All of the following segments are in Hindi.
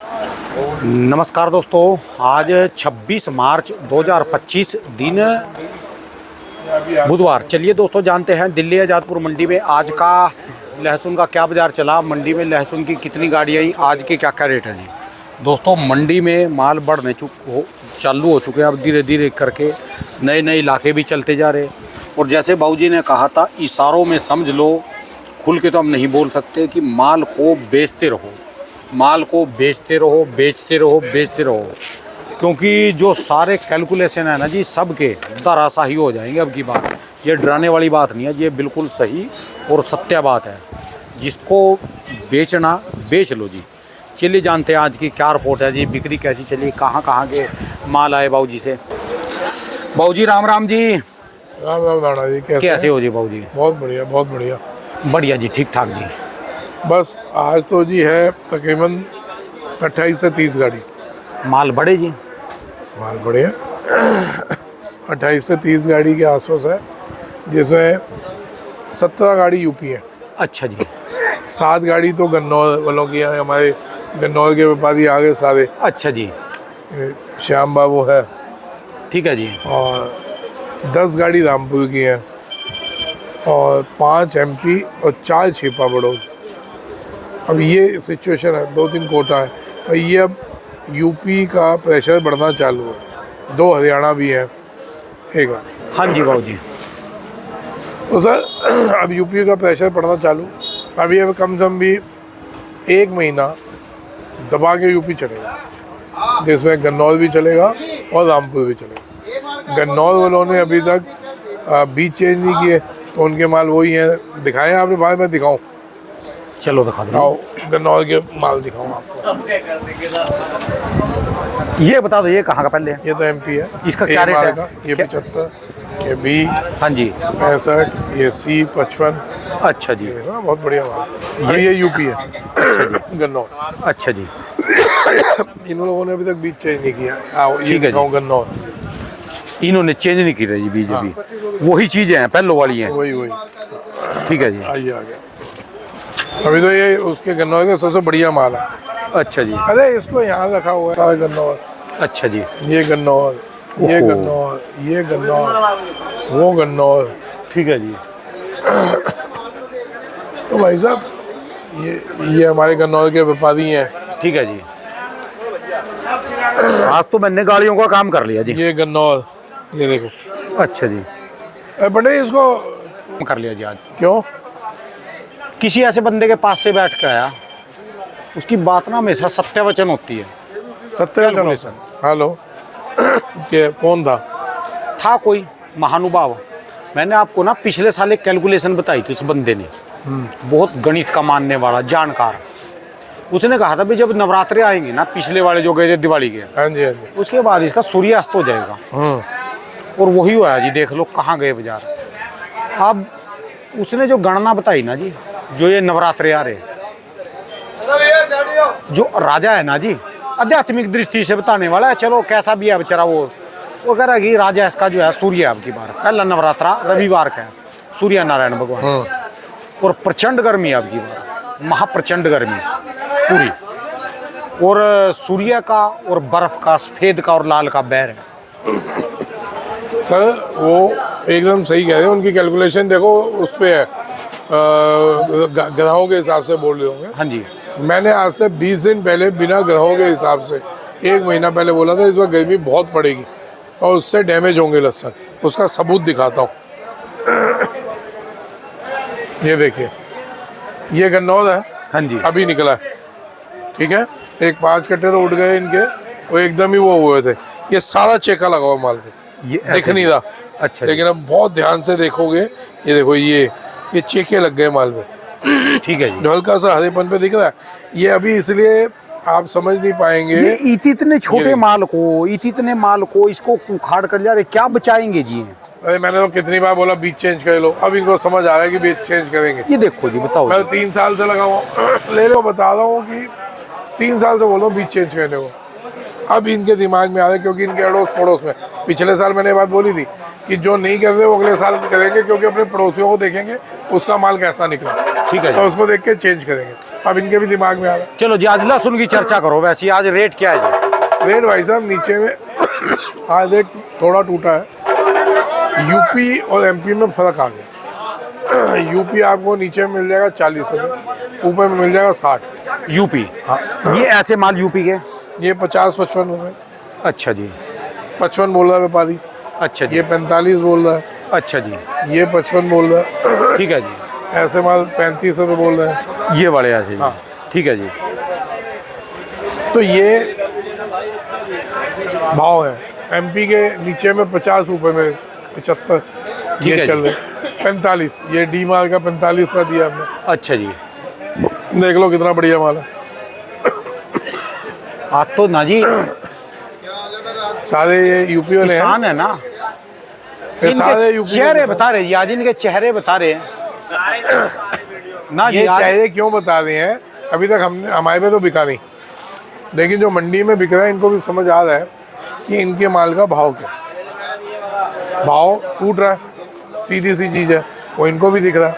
नमस्कार दोस्तों, आज 26 मार्च 2025 दिन बुधवार। चलिए दोस्तों, जानते हैं दिल्ली आज़ादपुर मंडी में आज का लहसुन का क्या बाज़ार चला, मंडी में लहसुन की कितनी गाड़ियाँ आई, आज के क्या क्या रेट हैं। दोस्तों मंडी में माल बढ़ने चालू हो चुके हैं, अब धीरे धीरे करके नए नए इलाके भी चलते जा रहे। और जैसे बाबूजी ने कहा था, इशारों में समझ लो, खुल के तो हम नहीं बोल सकते कि माल को बेचते रहो, माल को बेचते रहो, बेचते रहो, बेचते रहो, क्योंकि जो सारे कैलकुलेशन है ना जी, सबके धराशाही हो जाएंगे। अब की बात ये डराने वाली बात नहीं है, ये बिल्कुल सही और सत्य बात है। जिसको बेचना बेच लो जी। चलिए जानते हैं आज की क्या रिपोर्ट है जी, बिक्री कैसी चली, कहाँ कहाँ के माल आए बाबूजी से। बाबूजी राम राम जी। राम राम राणा जी, कैसे हो जी बाबूजी? बहुत बढ़िया, बहुत बढ़िया। बढ़िया जी, ठीक ठाक जी। बस आज तो जी है तकरीबन 28 से 30 गाड़ी माल बढ़े जी? माल बढ़िया 28 से 30 गाड़ी के आसपास है, जिसमें 17 गाड़ी यूपी है। अच्छा जी। 7 गाड़ी तो गन्नौर वालों की है, हमारे गन्नौर के व्यापारी आ गए सारे। अच्छा जी, श्याम बाबू है, ठीक है जी। और 10 गाड़ी रामपुर की है, और 5 एमपी और 4 छिपा बड़ौद। अब ये सिचुएशन है, 2-3 कोटा है, और ये अब यूपी का प्रेशर बढ़ना चालू है। 2 हरियाणा भी है, एक। हाँ जी बाबूजी। तो सर अब यूपी का प्रेशर बढ़ना चालू, अभी अब कम से कम भी 1 महीना दबा के यूपी चलेगा, जिसमें गन्नौर भी चलेगा और रामपुर भी चलेगा। गन्नौर वालों ने अभी तक बीच चेंज नहीं किए, तो उनके माल वही हैं। दिखाएं आपने बाद में दिखाऊं? चलो दिखा दो। आओ गन्नौर के माल दिखाऊं आपको। ये बता दो, ये कहाँ का पहले? ये तो एमपी है। इसका क्या रेट है? ये 75, ये बी, हाँ जी, 65, ये सी 55। अच्छा जी। बहुत बढ़िया माल। ये यूपी है। अच्छा जी, गन्नौर। अच्छा जी। इन लोगों ने अभी तक बीच चेंज नहीं किया। आओ ये ठीक है दिखाऊं गन्नौर। इन्होंने चेंज नहीं की रही जी बीज अभी। वही चीज़ें हैं, पहलो वाली हैं। वही ठीक है जी। आइए आ गया। अभी तो ये उसके गन्नौर का सबसे बढ़िया माल है। अच्छा जी। अरे इसको यहाँ रखा हुआ है सारा गन्नौर। अच्छा जी। ये गन्नौर, ये गन्नौर, ये गन्नौर, वो गन्नौर। ठीक है जी। तो भाई साहब ये हमारे गन्नौर के व्यापारी हैं। ठीक है जी। आज तो मैंने गाड़ियों का काम कर लिया जी। ये गन्नौर, ये देखो। अच्छा जी। बड़े इसको कर लिया जी आज। क्यों? किसी ऐसे बंदे के पास से बैठ के आया, उसकी बात ना हमेशा सत्य वचन होती है। सत्य। हेलो के कौन था कोई महानुभाव। मैंने आपको ना पिछले साल एक कैलकुलेशन बताई थी, उस बंदे ने, बहुत गणित का मानने वाला जानकार। उसने कहा था भी जब नवरात्रे आएंगे ना, पिछले वाले जो गए थे दिवाली के, हाँ जी, हाँ जी, उसके बाद इसका सूर्यास्त हो जाएगा। और वही हुआ है जी, देख लो कहाँ गए बाजार। अब उसने जो गणना बताई ना जी, जो ये नवरात्रे आ रहे, जो राजा है ना जी, आध्यात्मिक दृष्टि से बताने वाला है। चलो कैसा भी है बेचारा, वो कह रहा है कि राजा इसका जो है सूर्य है। अब की बार पहला नवरात्रा रविवार का है, सूर्य नारायण भगवान। और प्रचंड गर्मी है अब की बार, महाप्रचंड गर्मी पूरी। और सूर्य का और बर्फ का, सफेद का और लाल का बैर है। सर वो एकदम सही कह रहे हैं। उनकी कैलकुलेशन देखो, उस पे है ग्रहों के हिसाब से बोल रहे होंगे। हाँ जी। मैंने आज से 20 दिन पहले बिना ग्रहों के हिसाब से 1 महीना पहले बोला था इस बार गर्मी बहुत पड़ेगी और उससे डैमेज होंगे लहसुन। उसका सबूत दिखाता हूँ। ये देखिए, ये गन्नौर है। हाँ जी। अभी निकला है, ठीक है। एक 5 कट्टे तो उठ गए इनके, वो एकदम ही वो हुए थे। ये सारा चेका लगा हुआ माल पे, ये दिख नहीं रहा। अच्छा। लेकिन अब बहुत ध्यान से देखोगे, ये देखो, ये चेके लग गए माल पे। ठीक है जी। जो हल्का सा हरेपन पे दिख रहा है, ये अभी इसलिए आप समझ नहीं पाएंगे। ये इतने छोटे माल को, इतने माल को इसको उखाड़ कर जा रहे, क्या बचाएंगे जी? अरे मैंने तो कितनी बार बोला बीज चेंज कर लो, अब इनको समझ आ रहा है कि बीज चेंज करेंगे। ये देखो जी, बताओ। मैं 3 साल से लगा हुआ ले लो, बता रहा हूँ कि 3 साल से बोल रहा हूँ बीज चेंज करने को। अब इनके दिमाग में आ रहा है, क्योंकि इनके अड़ोस पड़ोस में पिछले साल मैंने ये बात बोली थी कि जो नहीं कर रहे वो अगले साल करेंगे, क्योंकि अपने पड़ोसियों को देखेंगे उसका माल कैसा निकला, ठीक है, तो उसको देख के चेंज करेंगे। अब इनके भी दिमाग में आ रहा है। चलो जी, आज लहसुन की चर्चा करो। वैसे आज रेट क्या है जी? रेट भाई साहब नीचे में आज एक थोड़ा टूटा है। यूपी और एमपी में फ़र्क आ गया। यूपी आपको नीचे में मिल जाएगा 40 रुपये, ऊपर में मिल जाएगा 60। यूपी? हाँ, ये ऐसे माल यूपी के? ये 50-55 रुपये। अच्छा जी। 55 बोल रहा है व्यापारी। अच्छा जी। ये 45 बोल रहा है। अच्छा जी। ये 55 बोल रहा है। ठीक है जी। ऐसे माल 35 रुपये बोल रहे हैं। ये वाले ऐसे जी? हाँ। ठीक है जी। तो ये भाव है। एमपी के नीचे में 50 रुपये में 75 ठीक ये है चल जी। रहे। 45 ये डी माल का 45 का दिया हमने। अच्छा जी। देख लो कितना बढ़िया माल है। आज तो ना जी सारे ये यूपी वाले हैं। किसान है ना, ये सारे यूपी चेहरे के बता रहे जी, आज इनके चेहरे बता रहे हैं ना जी। ये आज चेहरे क्यों बता रहे हैं? अभी तक हमने हमारे पे तो बिका नहीं, लेकिन जो मंडी में बिक रहा है इनको भी समझ आ रहा है कि इनके माल का भाव क्या, भाव टूट रहा है। सीधी सी चीज़ है, वो इनको भी दिख रहा है।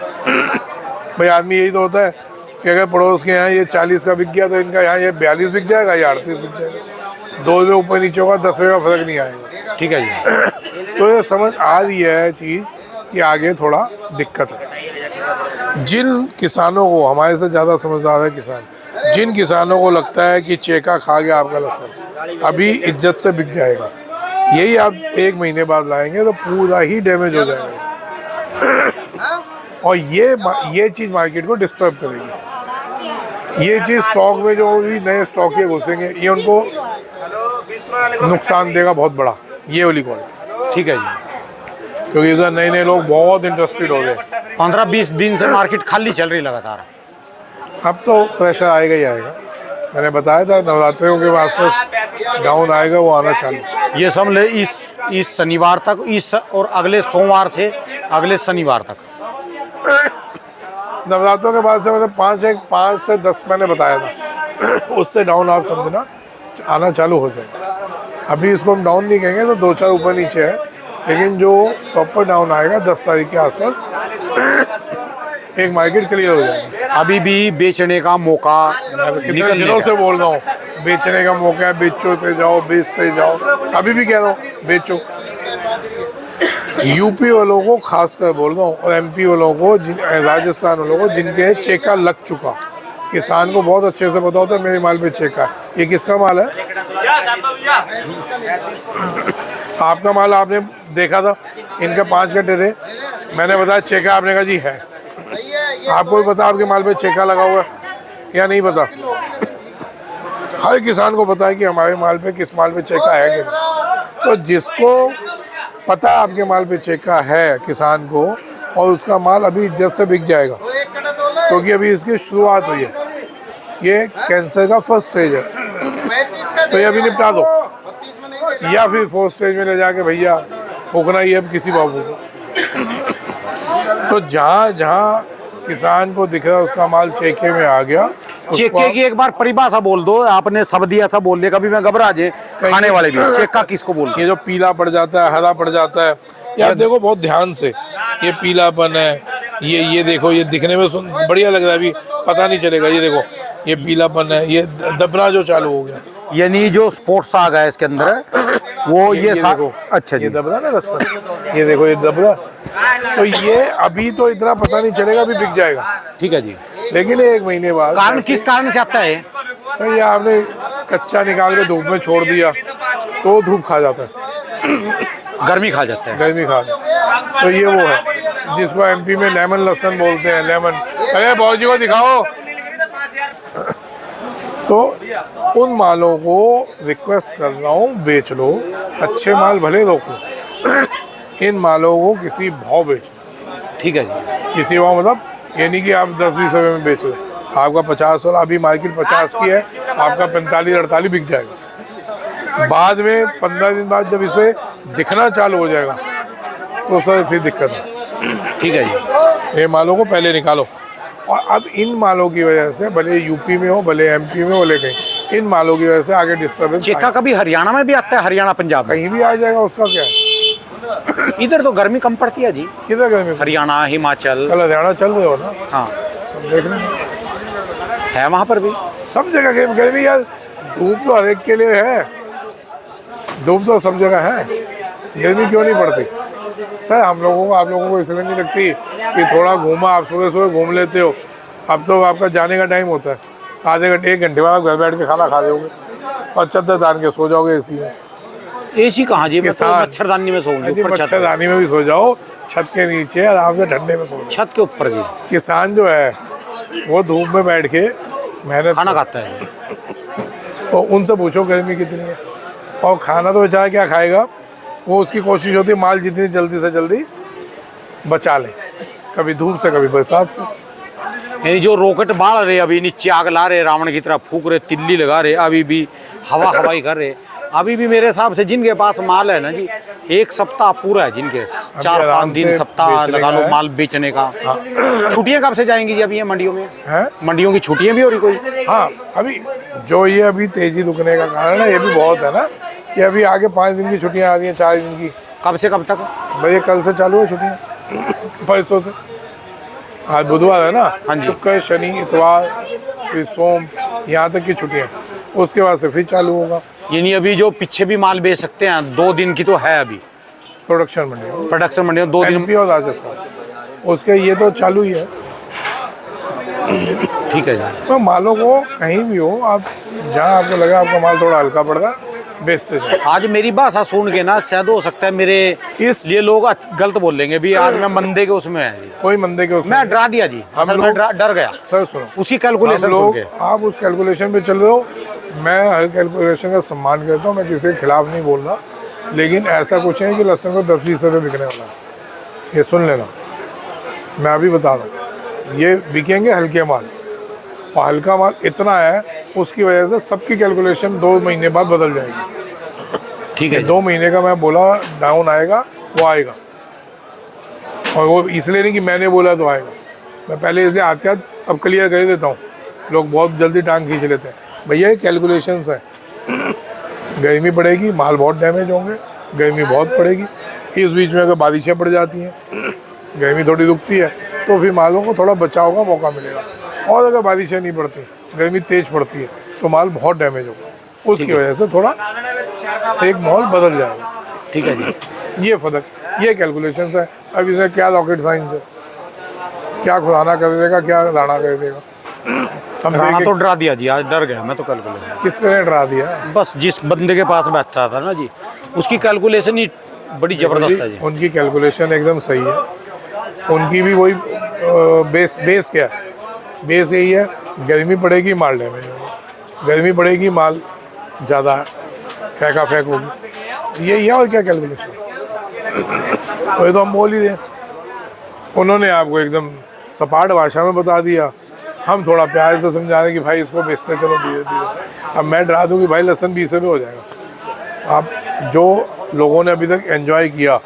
भाई आदमी यही तो होता है कि अगर पड़ोस के यहाँ ये 40 का बिक गया तो इनका यहाँ ये 42 बिक जाएगा या 38 बिक जाएगा। 2 रुपये ऊपर नीचे होगा, 10 रुपये का फर्क नहीं आएगा। ठीक है जी। तो ये समझ आ रही है चीज़ कि आगे थोड़ा दिक्कत है। जिन किसानों को, हमारे से ज़्यादा समझदार है किसान, जिन किसानों को लगता है कि चेका खा गया आपका लहसुन, अभी इज्जत से बिक जाएगा, यही आप 1 महीने बाद लाएंगे तो पूरा ही डैमेज हो जाएगा। और ये चीज़ मार्केट को डिस्टर्ब करेगी। ये चीज़ स्टॉक में जो भी नए स्टॉक ये घुसेंगे, ये उनको नुकसान देगा बहुत बड़ा, ये वाली क्वालिटी। ठीक है जी। क्योंकि इधर नए लोग बहुत इंटरेस्टेड हो गए। 15-20 दिन से मार्केट खाली चल रही लगातार। अब तो प्रेशर आएगा ही आएगा। मैंने बताया था नवरात्रियों के आसपास डाउन आएगा, वो आना चाहिए। ये सब ले इस शनिवार तक, और अगले सोमवार से अगले शनिवार तक। नवरात्रों के बाद से मतलब 5 से 10 मैंने बताया था, उससे डाउन आप समझना आना चालू हो जाएगा। अभी इसको हम डाउन नहीं कहेंगे, तो 2-4 ऊपर नीचे है, लेकिन जो प्रॉपर डाउन आएगा 10 तारीख के आसपास एक मार्केट क्लियर हो जाएगी। अभी भी बेचने का मौका कितने दिनों से बोल रहा हूँ, बेचने का मौका है, बेचते जाओ बेचते जाओ। अभी भी कह रहा हूँ बेचो। यूपी वालों को खासकर बोल रहा हूँ, और एमपी वालों को, राजस्थान वालों को जिनके चेका लग चुका, किसान को बहुत अच्छे से पता होता है मेरे माल पे चेका है। ये किसका माल है? आपका माल आपने देखा था, इनके 5 घंटे थे, मैंने बताया चेका, आपने कहा जी है। आपको भी पता आपके माल पे चेका लगा हुआ है या नहीं पता? हर किसान को पता है कि हमारे माल पे किस माल पे चेका है कि नहीं। तो जिसको पता आपके माल पे चेका है किसान को, और उसका माल अभी इज्जत से बिक जाएगा, क्योंकि अभी इसकी शुरुआत हुई है। ये कैंसर का फर्स्ट स्टेज है, तो ये अभी निपटा दो, या फिर 4th स्टेज में ले जाके भैया फूकना ही है अब किसी बाबू को। तो जहाँ जहाँ किसान को दिख रहा है उसका माल चेके में आ गया, चेके की एक बार परिभाषा बोल दो। आपने शब्द ऐसा बोल दिया, कभी मैं घबरा जाए खाने वाले भी। चेका किसको बोलते ये जो पीला पड़ जाता है, हरा पड़ जाता है, यार देखो बहुत ध्यान से, ये पीलापन है, ये देखो, ये दिखने में बढ़िया लग रहा है, अभी पता नहीं चलेगा। ये देखो ये पीलापन है, ये दबना जो चालू हो गया, यानी जो स्पोर्ट्स आ गया इसके अंदर वो ये देखो। अच्छा जी। ये दबरा ना लहसुन, ये देखो ये दबरा। तो ये अभी तो इतना पता नहीं चलेगा, अभी बिक जाएगा। ठीक है जी। लेकिन 1 महीने बाद कारण किस कारण से आता है? सही है, आपने कच्चा निकाल के धूप में छोड़ दिया तो धूप खा जाता है, गर्मी खा जाता है। गर्मी खा जाता। तो ये वो है जिसको एमपी में लेमन लहसुन बोलते हैं, लेमन। अरे बाबूजी को दिखाओ। तो उन मालों को रिक्वेस्ट कर रहा हूँ बेच लो, अच्छे माल भले रोको, इन मालों को किसी भाव बेचो। ठीक है जी। किसी भाव मतलब ये नहीं कि आप 10-20 रुपये में बेच रहे। आपका 50 वाला, अभी मार्केट 50 की है, आपका 45-48 बिक जाएगा। बाद में 15 दिन बाद जब इसे दिखना चालू हो जाएगा तो सर फिर दिक्कत है। ठीक है जी। ये मालों को पहले निकालो। और अब इन मालों की वजह से, भले यूपी में हो, भले एमपी में हो, भले कहीं, इन मालों की वजह से आगे डिस्टर्बेंस। चेका कभी हरियाणा में भी आता है, हरियाणा पंजाब में कहीं भी आ जाएगा, उसका क्या है। इधर तो गर्मी कम पड़ती है जी। किधर गर्मी? हरियाणा, हिमाचल। कल हरियाणा चल रहे हो ना? हाँ, देख रहे हैं। है वहाँ पर भी? सब जगह गर्मी यार, धूप तो हर एक के लिए है, धूप तो सब जगह है, गर्मी क्यों नहीं पड़ती सर? हम लोगों को, आप लोगों को इसलिए नहीं लगती कि थोड़ा घूमा, आप सुबह सुबह घूम लेते हो। अब तो आपका जाने का टाइम होता है, आधे घंटे 1 घंटे बाद आप घर बैठ के खाना खा दोगे और चद्दर तान के सो जाओगे एसी में। एसी कहाँ जी, मैं तो किसान- मच्छरदानी में सोऊंगी, ऊपर छत पे। मच्छरदानी में भी सो जाओ, छत के नीचे आराम से ठंडे में सो जाओ। छत के ऊपर जी किसान जो है वो धूप में बैठ के मेहनत खाना खाता है। तो उनसे पूछो गर्मी कितनी है, और खाना तो बेचारा क्या खाएगा, वो उसकी कोशिश होती है माल जितनी जल्दी से जल्दी बचा ले, कभी धूप से कभी बरसात से। यानी जो रॉकेट बाढ़ रहे, अभी नीचे आग ला रहे, रावण की तरह फूक रहे, तिल्ली लगा रहे, अभी भी हवा हवाई कर रहे, अभी भी मेरे हिसाब से जिनके पास माल है ना जी, 1 सप्ताह पूरा है जिनके, 4-5 दिन सप्ताह लगा लो माल बेचने का। छुट्टियां कब से जाएंगी जी अभी ये मंडियों में? हैं? मंडियों की छुट्टियां भी हो रही कोई? हाँ, अभी जो ये अभी तेजी रुकने का कारण है ये भी बहुत है ना, कि अभी आगे 5 दिन की छुट्टियां आ रही हैं, 4 दिन की। कब से कब तक? भैया कल से चालू है छुट्टियाँ, परसों से। आज बुधवार है हाँ ना, जी। शुक्र शनि इतवार फिर सोम, यहाँ तक की छुट्टियाँ, उसके बाद से फिर चालू होगा यानी अभी जो पीछे भी माल बेच सकते हैं 2 दिन की तो है अभी प्रोडक्शन मंडी, प्रोडक्शन मंडी में 2 दिन। एमपी और राजस्थान, उसके ये तो चालू ही है। ठीक है जी। तो मालों को कहीं भी हो आप, जहाँ आपको लगा आपका माल थोड़ा हल्का पड़ रहा है, बेचते जाओ। आज मेरी भाषा सुन के ना शायद हो सकता है मेरे ये लोग गलत बोल लेंगे भी, आज मैं मंदे के उसमें है जी। कोई मंदे के उसमें मैं डरा दिया जी, हम असल में डर गया सर सुनो, उसी कैलकुलेशन हम सुन लोग के। आप उस कैलकुलेशन पे चल रहे हो, मैं हर कैलकुलेशन का सम्मान करता हूँ, मैं किसी के खिलाफ नहीं बोल रहा, लेकिन ऐसा कुछ है कि लहसुन को 10-20 रुपये बिकने वाला है, ये सुन लेना। मैं अभी बता रहा हूँ, ये बिकेंगे हल्के माल, और हल्का माल इतना है उसकी वजह से सबकी कैलकुलेशन 2 महीने बाद बदल जाएगी। ठीक है 2 महीने का मैं बोला डाउन आएगा, वो आएगा, और वो इसलिए नहीं कि मैंने बोला तो आएगा, मैं पहले इसलिए हाथ के हाथ अब क्लियर कर देता हूँ, लोग बहुत जल्दी टांग खींच लेते हैं। भैया ये कैलकुलेशंस है, गर्मी पड़ेगी, माल बहुत डैमेज होंगे, गर्मी बहुत पड़ेगी, इस बीच में अगर बारिशें पड़ जाती हैं, गर्मी थोड़ी रुकती है, तो फिर मालों को थोड़ा बचाव का मौका मिलेगा, और अगर बारिशें नहीं पड़ती, गर्मी तेज़ पड़ती है, तो माल बहुत डैमेज होगा, उसकी वजह से थोड़ा एक माहौल बदल जाएगा। ठीक है जी। ये फर्क, ये कैलकुलेशंस है। अब इसमें क्या रॉकेट साइंस है, क्या खुदाना कर देगा, क्या दाना कर देगा, हम राणा देखें। तो डरा दिया जी, आज डर गया मैं तो कैलकुलेशन। किसने डरा दिया? बस जिस बंदे के पास बैठा था ना जी, उसकी कैलकुलेशन ही बड़ी जबरदस्त है जी। उनकी कैलकुलेशन एकदम सही है, उनकी भी वही बेस क्या है, बेस यही है, गर्मी पड़ेगी माल डैमेज होगा, गर्मी पड़ेगी माल ज़्यादा फेंका फेंक होगी, यही है, और क्या कैलकुलेशन। वही तो हम बोल ही दें, उन्होंने आपको एकदम सपाट भाषा में बता दिया, हम थोड़ा प्यार से समझा दें कि भाई इसको बेचते चलो धीरे धीरे। अब मैं डरा दूँ कि भाई लहसुन 20 रुपये हो जाएगा। अब जो लोगों ने अभी तक एंजॉय किया,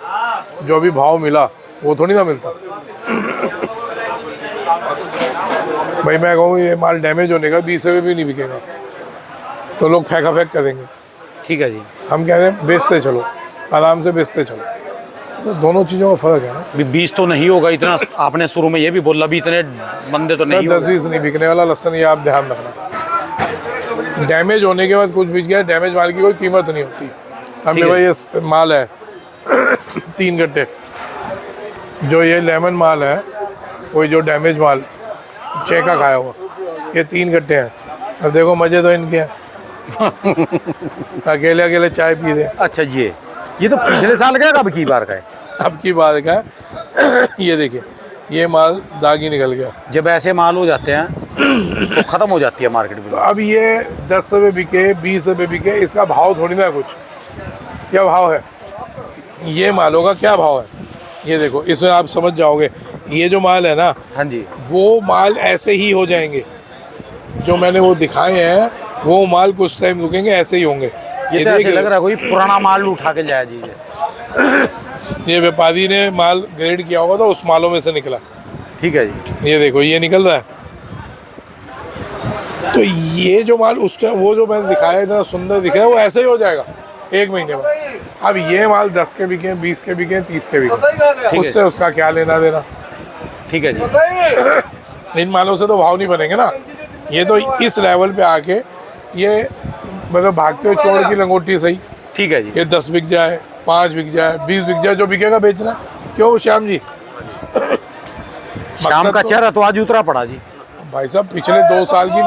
जो भी भाव मिला, वो थोड़ी ना मिलता। भाई मैं कहूँ ये माल डैमेज होने का 20 रुपये भी नहीं बिकेगा, तो लोग फेंका फेंक करेंगे। ठीक है जी। हम कह रहे हैं बेचते चलो, आराम से बेचते चलो, तो दोनों चीज़ों का फ़र्क है ना। 20 तो नहीं होगा इतना, आपने शुरू में ये भी बोला भी इतने बंदे तो नहीं 10-20 नहीं बिकने वाला लहसुन, ये आप ध्यान रखना। डैमेज होने के बाद कुछ बिक गया, डैमेज माल की कोई कीमत नहीं होती। अब मेरे भाई ये माल है 3 गट्टे, जो ये लेमन माल है, कोई जो डैमेज माल चेका खाया हुआ, ये 3 गट्टे हैं। अब देखो मज़े तो इनके हैं, अकेले अकेले चाय पी दे। अच्छा जी, ये तो पिछले साल का है, अब की बार का है? अब की बात का है। ये देखिए, ये माल दागी निकल गया। जब ऐसे माल हो जाते हैं तो ख़त्म हो जाती है मार्केट में। तो अब ये 10 रुपये बिके, 20 रुपये बिके, इसका भाव थोड़ी ना है कुछ, क्या भाव है? ये मालों का क्या भाव है, ये देखो, इसमें आप समझ जाओगे। ये जो माल है ना, हाँ जी, वो माल ऐसे ही हो जाएंगे, जो मैंने वो दिखाए हैं, वो माल कुछ टाइम रुकेंगे, ऐसे ही होंगे। ये तो ऐसे लग रहा है कोई पुराना माल उठा के लाया जी। ये व्यापारी ने माल ग्रेड किया होगा तो उस मालों में से निकला। ठीक है जी। ये देखो, ये निकल रहा है। तो ये जो माल उस टाइम, वो जो मैंने दिखाया इतना सुंदर दिखाया, वो ऐसे ही हो जाएगा 1 महीने में। अब ये माल 10 के बिके, 20 के बिके, 30 के बिके, उससे उसका क्या लेना देना। ठीक है जी। इन मालों से तो भाव नहीं बनेंगे ना। ये तो इस लेवल पे आके ये मतलब भागते हुए चोर की लंगोटी सही, ठीक है जी। ये 10 बिक जाए, 5 बिक जाए, 20 बिक जाए, जो बिकेगा बेचना। क्यों श्याम जी? शाम का चेहरा तो आज उतरा पड़ा जी। भाई साहब पिछले 2 साल की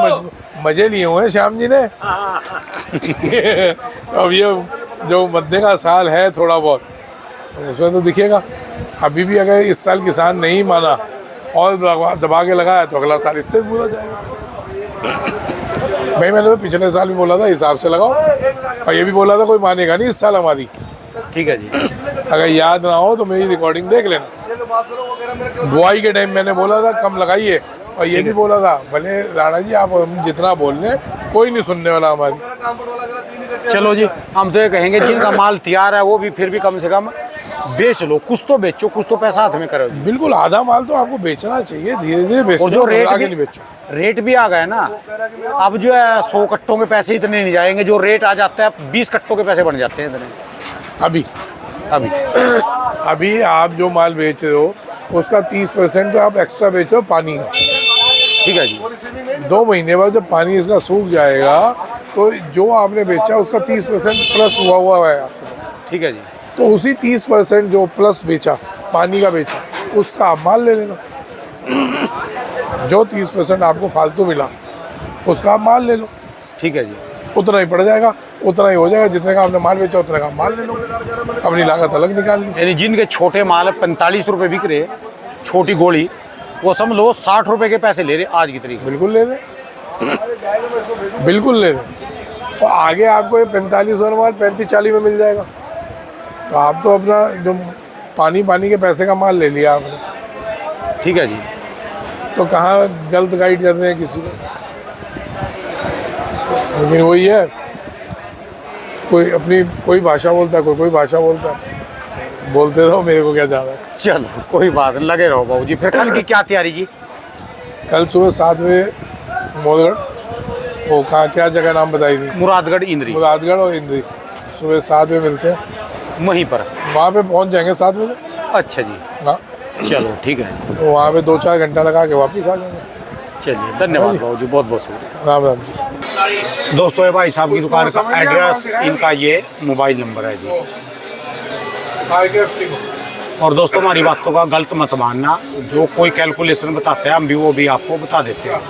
मजे लिए हुए हैं श्याम जी ने। तो अब ये जो मध्य का साल है थोड़ा बहुत, तो उसमें तो दिखेगा। अभी भी अगर इस साल किसान नहीं माना और दबा के लगाया तो अगला साल इससे भी बुरा जाएगा। भाई मैंने तो पिछले साल भी बोला था हिसाब से लगाओ, और ये भी बोला था कोई मानेगा नहीं इस साल हमारी। ठीक है जी। अगर याद ना हो तो मेरी रिकॉर्डिंग देख लेना। बुआई के टाइम मैंने बोला था कम लगाइए, और ये भी बोला था भले राणा जी आप हम जितना बोल लें कोई नहीं सुनने वाला हमारी। चलो जी, हम तो ये कहेंगे जिनका माल तैयार है वो भी फिर भी कम से कम बेच लो, कुछ तो बेचो, कुछ तो पैसा हाथ में करो जी। बिल्कुल, आधा माल तो आपको बेचना चाहिए, धीरे धीरे बेचो, और जो रेट आगे भी, नहीं बेचो। रेट भी आ गए ना, अब जो है 100 कट्टों के पैसे इतने नहीं जाएंगे, जो रेट आ जाता है 20 कट्टों के पैसे बन जाते हैं इतने। अभी अभी आप जो माल बेच रहे हो उसका 30% तो आप एक्स्ट्रा बेचो पानी का। ठीक है जी। 2 महीने बाद जब पानी इसका सूख जाएगा तो जो आपने बेचा उसका 30% प्लस हुआ है आपके पास। ठीक है जी। तो उसी 30% जो प्लस बेचा, पानी का बेचा, उसका आप माल ले लेना। जो 30% आपको फालतू मिला उसका आप माल ले लो। ठीक है जी। उतना ही पड़ जाएगा, उतना ही हो जाएगा, जितने का आपने माल बेचा उतने का माल ले लो, अपनी लागत अलग निकाल ली। यानी जिनके छोटे माल 45 रुपये बिक रहे, छोटी गोली, वो समझ लो 60 रुपये के पैसे ले रहे आज की तरीके। बिल्कुल ले दे, बिल्कुल ले दे। और आगे आपको ये 45 वाला माल 35-40 में मिल जाएगा। तो आप तो अपना जो पानी के पैसे का माल ले लिया आपने। ठीक है जी। तो कहाँ गलत गाइड कर रहे हैं किसी को। लेकिन वही है, कोई अपनी कोई भाषा बोलता है, कोई भाषा बोलता है, बोलते रहो, मेरे को क्या ज़्यादा है। चलो कोई बात नहीं, लगे रहो बाबू जी। फिर कल की क्या तैयारी जी? कल सुबह 7 बजे मोदगढ़, वो कहाँ क्या जगह नाम बताई थी? मुरादगढ़ इंद्री। मुरादगढ़ और इंद्री सुबह 7 बजे मिलते हैं, वहीं पर वहाँ पे पहुँच जाएंगे 7 बजे। अच्छा जी। हाँ, चलो ठीक है। तो वहाँ पे 2-4 घंटा लगा के वापस आ जाएंगे। चलिए धन्यवाद बाबू जी, बहुत बहुत शुक्रिया। राम राम जी। दोस्तों ये भाई साहब की दुकान का एड्रेस, इनका ये मोबाइल नंबर है जी। और दोस्तों हमारी बातों का गलत मत मानना, जो कोई कैलकुलेशन बताते हैं हम भी वो भी आपको बता देते हैं।